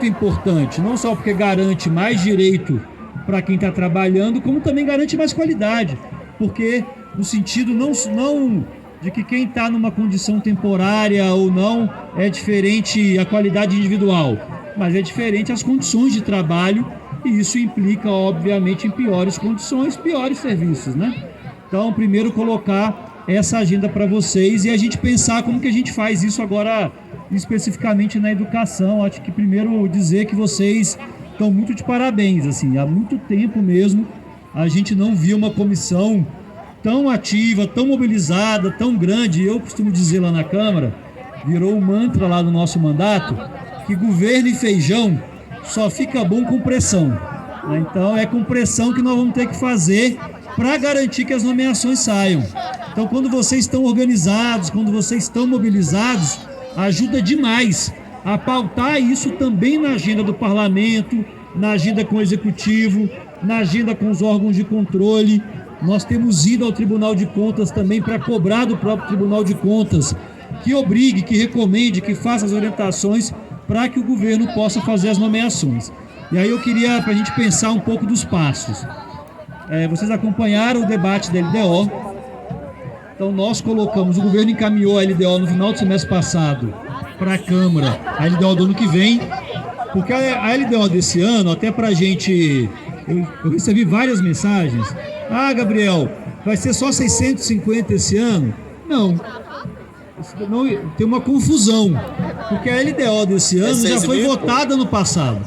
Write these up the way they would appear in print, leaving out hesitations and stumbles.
muito importante, não só porque garante mais direito para quem está trabalhando, como também garante mais qualidade, porque no sentido não de que quem está numa condição temporária ou não é diferente a qualidade individual, mas é diferente as condições de trabalho, e isso implica, obviamente, em piores condições, piores serviços, né? Então, primeiro colocar essa agenda para vocês e a gente pensar como que a gente faz isso agora, especificamente na educação. Acho que primeiro dizer que vocês estão muito de parabéns, assim, há muito tempo mesmo a gente não via uma comissão tão ativa, tão mobilizada, tão grande. Eu costumo dizer lá na Câmara, virou um mantra lá no nosso mandato, que governo e feijão só fica bom com pressão, né? Então é com pressão que nós vamos ter que fazer para garantir que as nomeações saiam. Então, quando vocês estão organizados, quando vocês estão mobilizados, ajuda demais a pautar isso também na agenda do parlamento, na agenda com o executivo, na agenda com os órgãos de controle. Nós temos ido ao Tribunal de Contas também para cobrar do próprio Tribunal de Contas que obrigue, que recomende, que faça as orientações para que o governo possa fazer as nomeações. E aí eu queria, para a gente pensar um pouco dos passos. Vocês acompanharam o debate da LDO. Então nós colocamos, o governo encaminhou a LDO no final do semestre passado para a Câmara, a LDO do ano que vem, porque a LDO desse ano, até para a gente, eu recebi várias mensagens. Ah, Gabriel, vai ser só 650 esse ano? Não, tem uma confusão, porque a LDO desse ano já foi votada no passado,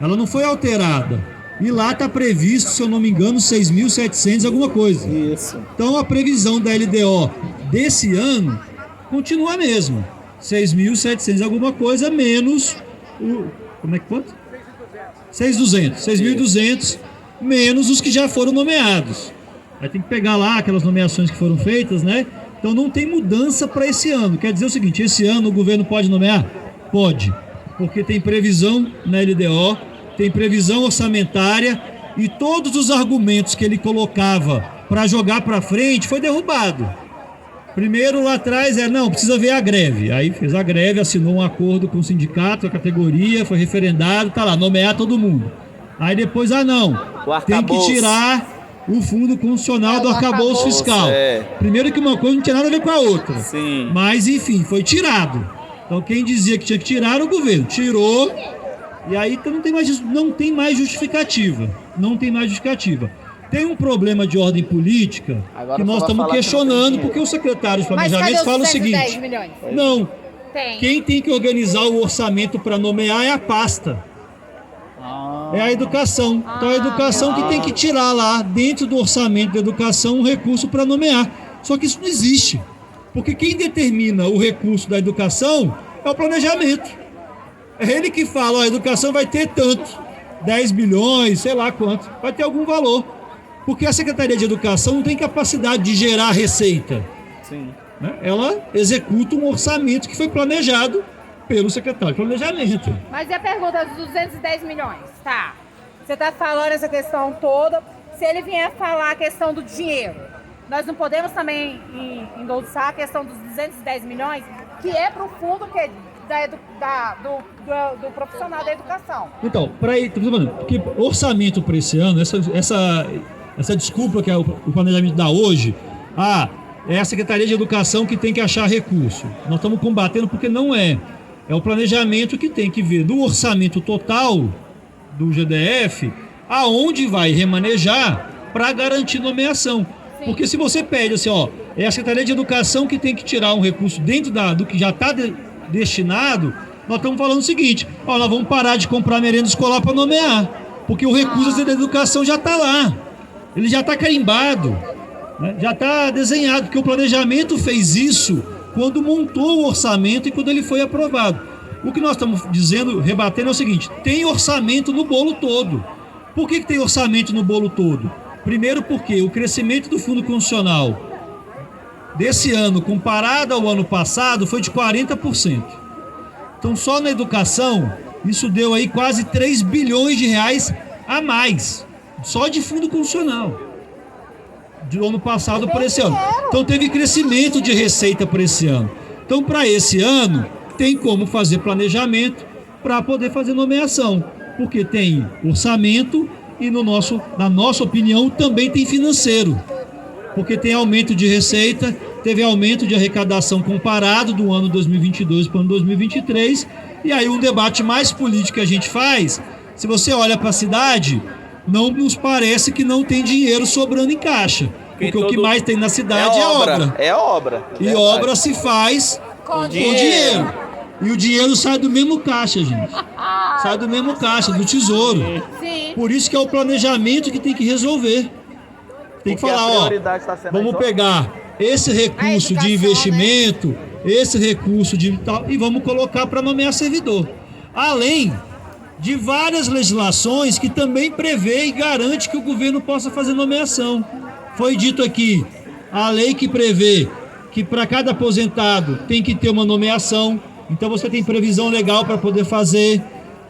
ela não foi alterada. E lá está previsto, se eu não me engano, 6.700 alguma coisa. Isso. Então a previsão da LDO desse ano continua a mesma. 6.700 alguma coisa menos o... Como é que quanto? 6.200 menos os que já foram nomeados. Aí tem que pegar lá aquelas nomeações que foram feitas, né? Então não tem mudança para esse ano. Quer dizer o seguinte, esse ano o governo pode nomear? Pode. Porque tem previsão na LDO, tem previsão orçamentária e todos os argumentos que ele colocava para jogar para frente foi derrubado. Primeiro lá atrás não, precisa ver a greve. Aí fez a greve, assinou um acordo com o sindicato, a categoria, foi referendado, tá lá, nomear todo mundo. Aí depois, não, tem que tirar o fundo constitucional do arcabouço fiscal. Primeiro que uma coisa não tinha nada a ver com a outra. Sim. Mas enfim, foi tirado. Então quem dizia que tinha que tirar era o governo. Tirou. E aí então não tem mais justificativa. Não tem mais justificativa. Tem um problema de ordem política agora que nós estamos questionando, porque o secretário de Planejamento fala o seguinte: milhões? Não, quem tem que organizar o orçamento para nomear é a pasta. É a educação. Então a educação que tem que tirar lá, dentro do orçamento da educação, um recurso para nomear. Só que isso não existe. Porque quem determina o recurso da educação é o planejamento. É ele que fala, a educação vai ter tanto, 10 bilhões, sei lá quanto, vai ter algum valor. Porque a Secretaria de Educação não tem capacidade de gerar receita. Sim. Ela executa um orçamento que foi planejado pelo secretário de Planejamento. Mas e a pergunta dos 210 milhões? Tá, você está falando essa questão toda, se ele vier falar a questão do dinheiro, nós não podemos também endossar a questão dos 210 milhões, que é para o fundo que do profissional da educação. Então, porque orçamento para esse ano, essa desculpa que o planejamento dá hoje, é a Secretaria de Educação que tem que achar recurso. Nós estamos combatendo porque não é. É o planejamento que tem que ver do orçamento total do GDF aonde vai remanejar para garantir nomeação. Sim. Porque se você pede assim, é a Secretaria de Educação que tem que tirar um recurso dentro do que já está destinado, nós estamos falando o seguinte: nós vamos parar de comprar merenda escolar para nomear, porque o recurso da educação já está lá, ele já está carimbado, né? Já está desenhado, porque o planejamento fez isso quando montou o orçamento e quando ele foi aprovado. O que nós estamos dizendo, rebatendo, é o seguinte: tem orçamento no bolo todo. Por que tem orçamento no bolo todo? Primeiro porque o crescimento do Fundo Constitucional desse ano, comparado ao ano passado, foi de 40%. Então, só na educação, isso deu aí quase 3 bilhões de reais a mais, só de Fundo Constitucional, do ano passado para esse ano. Então, teve crescimento de receita para esse ano. Então, para esse ano, tem como fazer planejamento, para poder fazer nomeação, porque tem orçamento e na nossa opinião também tem financeiro, porque tem aumento de receita, teve aumento de arrecadação comparado do ano 2022 para o ano 2023, e aí um debate mais político que a gente faz, se você olha para a cidade, não nos parece que não tem dinheiro sobrando em caixa, porque o que mais tem na cidade é obra. É obra. E obra se faz com dinheiro. E o dinheiro sai do mesmo caixa, gente. Sai do mesmo caixa, do tesouro. Sim. Por isso que é o planejamento que tem que resolver. Tem que falar, ó, vamos pegar esse recurso de investimento, esse recurso de tal, e vamos colocar para nomear servidor. Além de várias legislações que também prevê e garante que o governo possa fazer nomeação. Foi dito aqui, a lei que prevê que para cada aposentado tem que ter uma nomeação, então você tem previsão legal para poder fazer.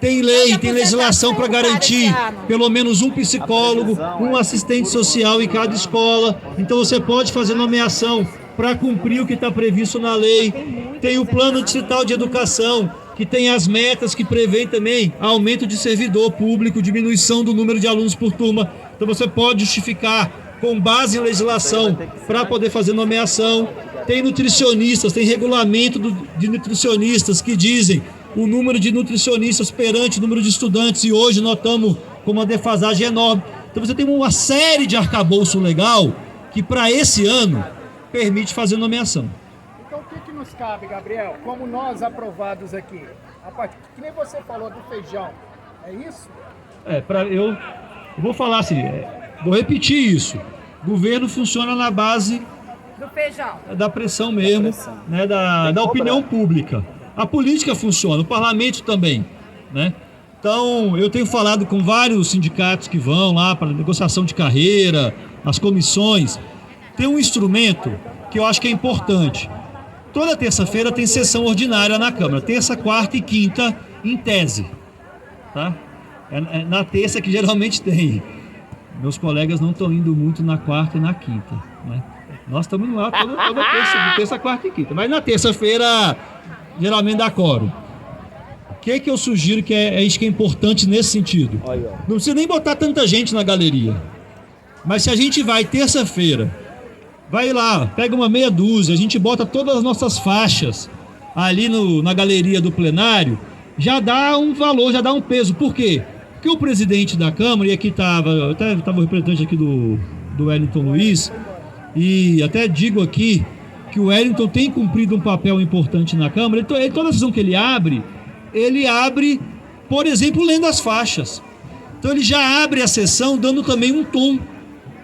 Tem lei, tem legislação para garantir pelo menos um psicólogo, um assistente social em cada escola. Então você pode fazer nomeação para cumprir o que está previsto na lei. Tem o plano distrital de educação, que tem as metas que prevê também aumento de servidor público, diminuição do número de alunos por turma. Então você pode justificar com base em legislação para poder fazer nomeação. Tem nutricionistas, tem regulamento de nutricionistas que dizem o número de nutricionistas perante o número de estudantes, e hoje nós estamos com uma defasagem enorme. Então você tem uma série de arcabouço legal que para esse ano permite fazer nomeação. Então o que nos cabe, Gabriel, como nós aprovados aqui? A parte que nem você falou do feijão, é isso? Eu vou falar assim, vou repetir isso. O governo funciona na base Do feijão. da pressão mesmo, né, da opinião pública. A política funciona, o parlamento também, né? Então, eu tenho falado com vários sindicatos que vão lá para negociação de carreira, as comissões. Tem um instrumento que eu acho que é importante. Toda terça-feira tem sessão ordinária na Câmara, terça, quarta e quinta, em tese, tá? É na terça que geralmente tem. Meus colegas não estão indo muito na quarta e na quinta, né? Nós estamos lá toda terça, quarta e quinta. Mas na terça-feira, geralmente dá quórum. O que eu sugiro que é importante nesse sentido? Não precisa nem botar tanta gente na galeria. Mas se a gente vai terça-feira, vai lá, pega uma meia dúzia, a gente bota todas as nossas faixas ali na galeria do plenário, já dá um valor, já dá um peso. Por quê? Porque o presidente da Câmara, e aqui estava o representante aqui do Wellington Luiz, e até digo aqui que o Wellington tem cumprido um papel importante na Câmara. Toda decisão que ele abre, por exemplo, lendo as faixas. Então ele já abre a sessão dando também um tom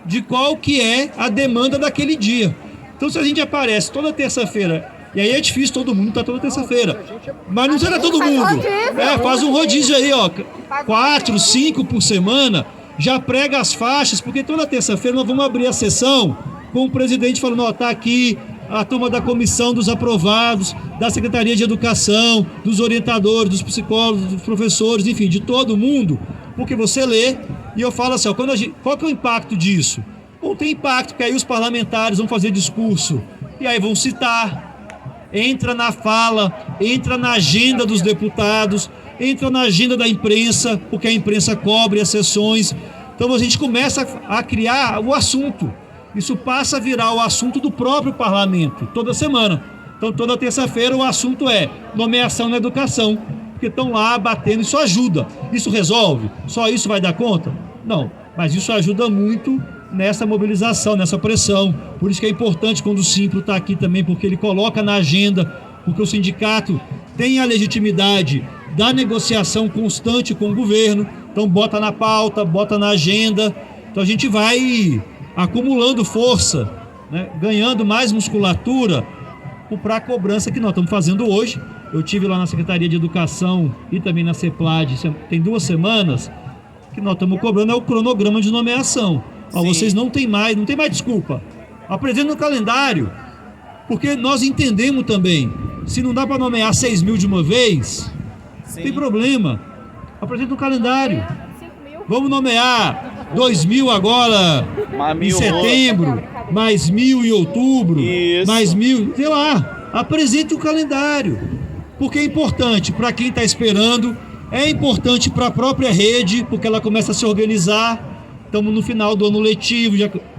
de qual que é a demanda daquele dia. Então se a gente aparece toda terça-feira, e aí é difícil todo mundo estar toda terça-feira, mas não será todo mundo. Faz um rodízio aí, ó, 4, 5 por semana, já prega as faixas, porque toda terça-feira nós vamos abrir a sessão com o presidente falando, ó, tá aqui a turma da comissão dos aprovados, da Secretaria de Educação, dos orientadores, dos psicólogos, dos professores, enfim, de todo mundo, porque você lê, e eu falo assim, ó, qual que é o impacto disso? Bom, tem impacto, porque aí os parlamentares vão fazer discurso, e aí vão citar, entra na fala, entra na agenda dos deputados, entra na agenda da imprensa, porque a imprensa cobre as sessões, então a gente começa a criar o assunto. Isso passa a virar o assunto do próprio parlamento, toda semana. Então, toda terça-feira o assunto é nomeação na educação, porque estão lá batendo, isso ajuda. Isso resolve? Só isso vai dar conta? Não, mas isso ajuda muito nessa mobilização, nessa pressão. Por isso que é importante quando o Simpro está aqui também, porque ele coloca na agenda, porque o sindicato tem a legitimidade da negociação constante com o governo, então bota na pauta, bota na agenda, então a gente vai acumulando força, né, ganhando mais musculatura para a cobrança que nós estamos fazendo hoje. Eu tive lá na Secretaria de Educação e também na CEPLAD, tem 2 semanas, que nós estamos cobrando é o cronograma de nomeação. Ó, vocês não tem mais desculpa. Apresenta no calendário, porque nós entendemos também, se não dá para nomear 6 mil de uma vez, tem problema. Apresenta no calendário. Vamos nomear 2 mil agora em setembro, mais 1.000 em outubro, mais 1.000, sei lá, apresente o calendário, porque é importante para quem está esperando É importante para a própria rede, porque ela começa a se organizar. Estamos no final do ano letivo,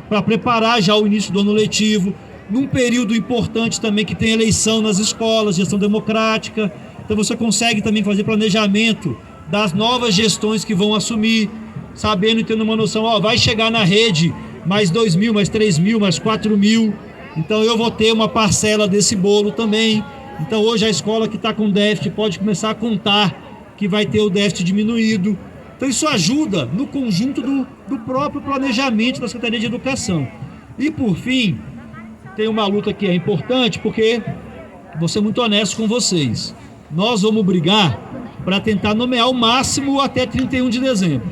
para preparar já o início do ano letivo, num período importante também que tem eleição nas escolas, gestão democrática. Então você consegue também fazer planejamento das novas gestões que vão assumir, sabendo e tendo uma noção, vai chegar na rede mais 2 mil, mais 3 mil, mais 4 mil. Então eu vou ter uma parcela desse bolo também. Então hoje a escola que está com déficit pode começar a contar que vai ter o déficit diminuído. Então isso ajuda no conjunto do próprio planejamento da Secretaria de Educação. E por fim, tem uma luta que é importante, porque vou ser muito honesto com vocês. Nós vamos brigar para tentar nomear o máximo até 31 de dezembro.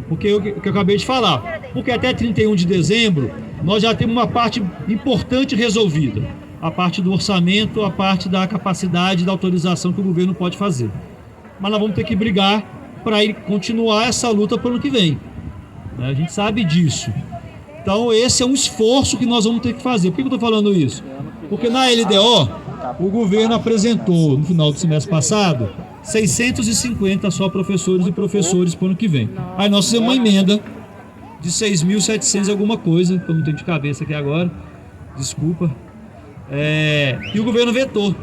Porque o que eu acabei de falar. Porque até 31 de dezembro nós já temos uma parte importante resolvida. A parte do orçamento, a parte da capacidade da autorização que o governo pode fazer. Mas nós vamos ter que brigar para continuar essa luta para o ano que vem. A gente sabe disso. Então esse é um esforço que nós vamos ter que fazer. Por que eu estou falando isso? Porque na LDO, o governo apresentou no final do semestre passado 650 só professores e professores para o ano que vem. Aí nós fizemos uma emenda de 6.700 alguma coisa, que eu não tenho de cabeça aqui agora, desculpa. E o governo vetou.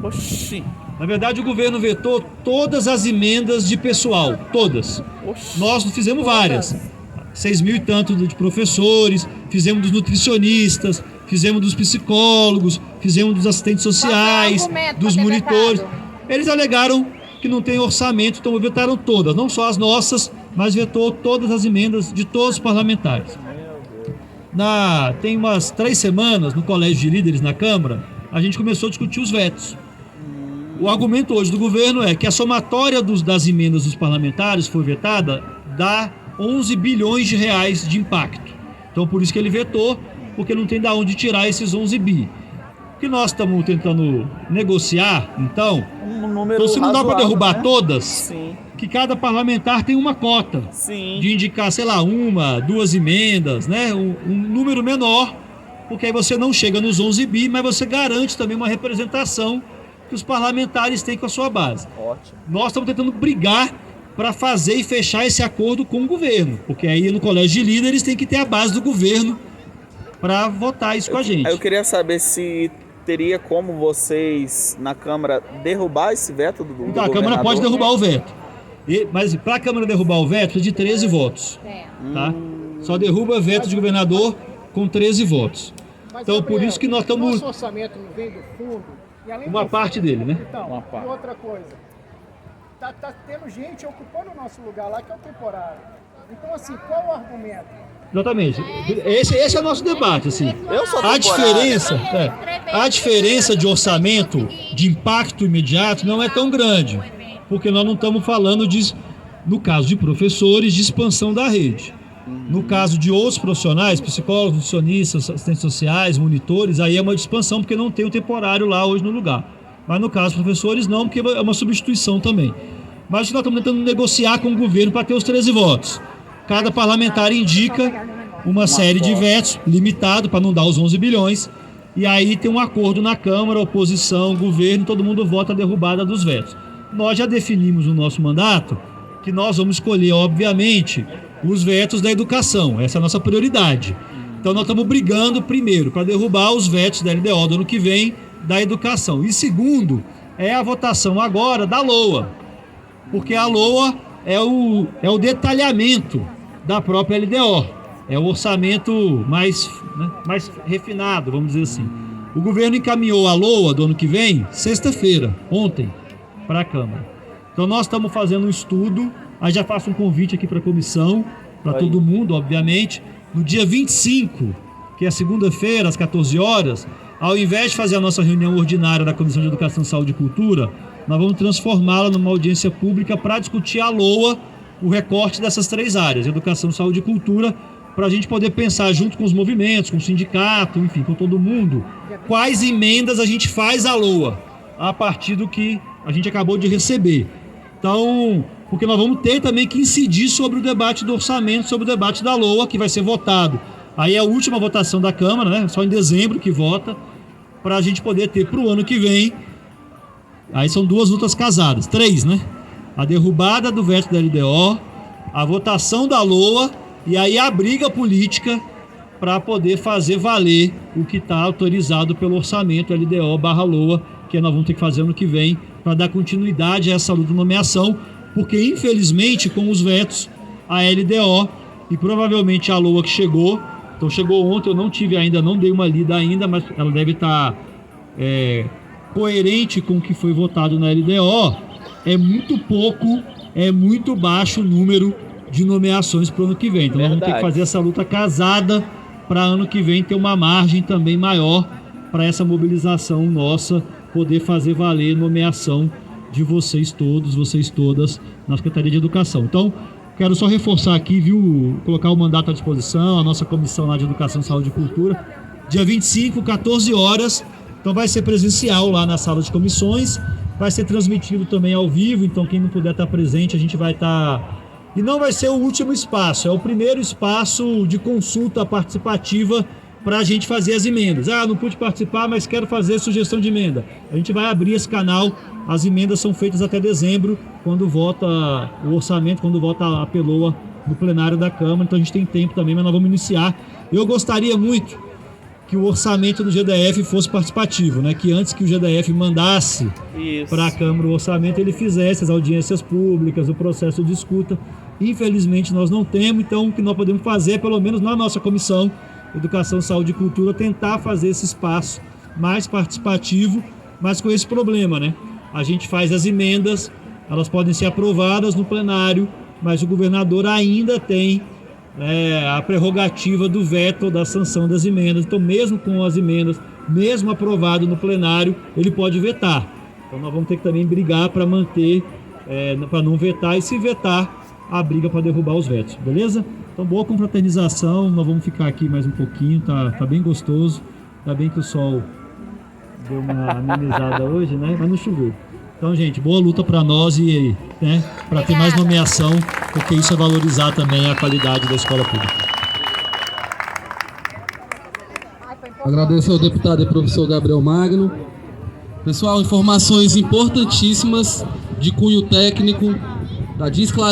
Oxi. Na verdade, o governo vetou todas as emendas de pessoal, todas. Oxi. Nós fizemos várias. 6 mil e tanto de professores, fizemos dos nutricionistas, fizemos dos psicólogos, fizemos dos assistentes sociais, dos monitores. Eles alegaram que não tem orçamento, então vetaram todas, não só as nossas, mas vetou todas as emendas de todos os parlamentares. Tem umas 3 semanas, no Colégio de Líderes na Câmara, a gente começou a discutir os vetos. O argumento hoje do governo é que a somatória das emendas dos parlamentares foi vetada, dá 11 bilhões de reais de impacto. Então por isso que ele vetou, porque não tem de onde tirar esses 11 bi. O que nós estamos tentando negociar, então, se não dá para derrubar, né? Todas, sim, que cada parlamentar tem uma cota, sim, de indicar, sei lá, 1, 2 emendas, né? Um número menor, porque aí você não chega nos 11 bi, mas você garante também uma representação que os parlamentares têm com a sua base. Ótimo. Nós estamos tentando brigar para fazer e fechar esse acordo com o governo, porque aí no Colégio de Líderes tem que ter a base do governo para votar isso com a gente. Eu queria saber se teria como vocês, na Câmara, derrubar esse veto do Então, a Câmara pode derrubar o veto. Mas para a Câmara derrubar o veto é de 13 votos. Tá? Só derruba veto de governador com 13 votos. Mas, então, Gabriel, por isso que nós estamos... Nosso orçamento não vem do fundo. E além uma parte dele, né? Então, uma parte. E outra coisa. Tá tendo gente ocupando o nosso lugar lá, que é o temporário. Então, assim, qual o argumento? Exatamente. Esse é o nosso debate, assim. A diferença de orçamento, de impacto imediato, não é tão grande. Porque nós não estamos falando no caso de professores, de expansão da rede. No caso de outros profissionais, psicólogos, nutricionistas, assistentes sociais, monitores, aí é uma expansão, porque não tem o temporário lá hoje no lugar. Mas no caso dos professores não, porque é uma substituição também. Mas nós estamos tentando negociar com o governo para ter os 13 votos. Cada parlamentar indica uma série de vetos, limitado para não dar os 11 bilhões. E aí tem um acordo na Câmara, oposição, governo, todo mundo vota a derrubada dos vetos. Nós já definimos no nosso mandato que nós vamos escolher, obviamente, os vetos da educação. Essa é a nossa prioridade. Então nós estamos brigando, primeiro, para derrubar os vetos da LDO do ano que vem da educação. E segundo, é a votação agora da LOA. Porque a LOA é o detalhamento da própria LDO. É o orçamento mais refinado, vamos dizer assim. O governo encaminhou a LOA do ano que vem, sexta-feira, ontem, para a Câmara. Então nós estamos fazendo um estudo, aí já faço um convite aqui para a comissão, para todo mundo, obviamente. No dia 25, que é segunda-feira, às 14 horas, ao invés de fazer a nossa reunião ordinária da Comissão de Educação, Saúde e Cultura, nós vamos transformá-la numa audiência pública para discutir a LOA, o recorte dessas 3 áreas, Educação, Saúde e Cultura, para a gente poder pensar junto com os movimentos, com o sindicato, enfim, com todo mundo, quais emendas a gente faz à LOA, a partir do que a gente acabou de receber. Então, porque nós vamos ter também que incidir sobre o debate do orçamento, sobre o debate da LOA, que vai ser votado. Aí é a última votação da Câmara, né? Só em dezembro que vota, para a gente poder ter para o ano que vem. Aí são 2 lutas casadas, 3, né? A derrubada do veto da LDO, a votação da LOA e aí a briga política para poder fazer valer o que está autorizado pelo orçamento LDO/LOA, que nós vamos ter que fazer ano que vem, para dar continuidade a essa luta de nomeação, porque infelizmente com os vetos, a LDO e provavelmente a LOA que chegou, então chegou ontem, eu não tive ainda, não dei uma lida ainda, mas ela deve estar coerente com o que foi votado na LDO, é muito pouco, é muito baixo o número de nomeações para o ano que vem. Então nós vamos ter que fazer essa luta casada para ano que vem ter uma margem também maior para essa mobilização nossa poder fazer valer nomeação de vocês todos, vocês todas na Secretaria de Educação. Então, quero só reforçar aqui, viu, colocar o mandato à disposição, a nossa comissão lá de Educação, Saúde e Cultura, dia 25, 14 horas, então vai ser presencial lá na sala de comissões, vai ser transmitido também ao vivo, então quem não puder estar presente, a gente vai estar... E não vai ser o último espaço, é o primeiro espaço de consulta participativa para a gente fazer as emendas. Não pude participar, mas quero fazer sugestão de emenda. A gente vai abrir esse canal, as emendas são feitas até dezembro, quando vota o orçamento, quando vota a LOA no plenário da Câmara, então a gente tem tempo também, mas nós vamos iniciar. Eu gostaria muito que o orçamento do GDF fosse participativo, né? Que antes que o GDF mandasse para a Câmara o orçamento, ele fizesse as audiências públicas, o processo de escuta. Infelizmente nós não temos, então o que nós podemos fazer, pelo menos na nossa comissão Educação, Saúde e Cultura, tentar fazer esse espaço mais participativo, mas com esse problema, né? A gente faz as emendas, elas podem ser aprovadas no plenário, mas o governador ainda tem a prerrogativa do veto ou da sanção das emendas. Então, mesmo com as emendas, mesmo aprovado no plenário, ele pode vetar. Então, nós vamos ter que também brigar para manter, para não vetar, e se vetar, a briga para derrubar os vetos, beleza? Então, boa confraternização, nós vamos ficar aqui mais um pouquinho, tá bem gostoso. Ainda bem que o sol deu uma amenizada hoje, né? Mas não choveu. Então, gente, boa luta para nós e, né, para ter mais nomeação, porque isso é valorizar também a qualidade da escola pública. Agradeço ao deputado e professor Gabriel Magno. Pessoal, informações importantíssimas de cunho técnico, para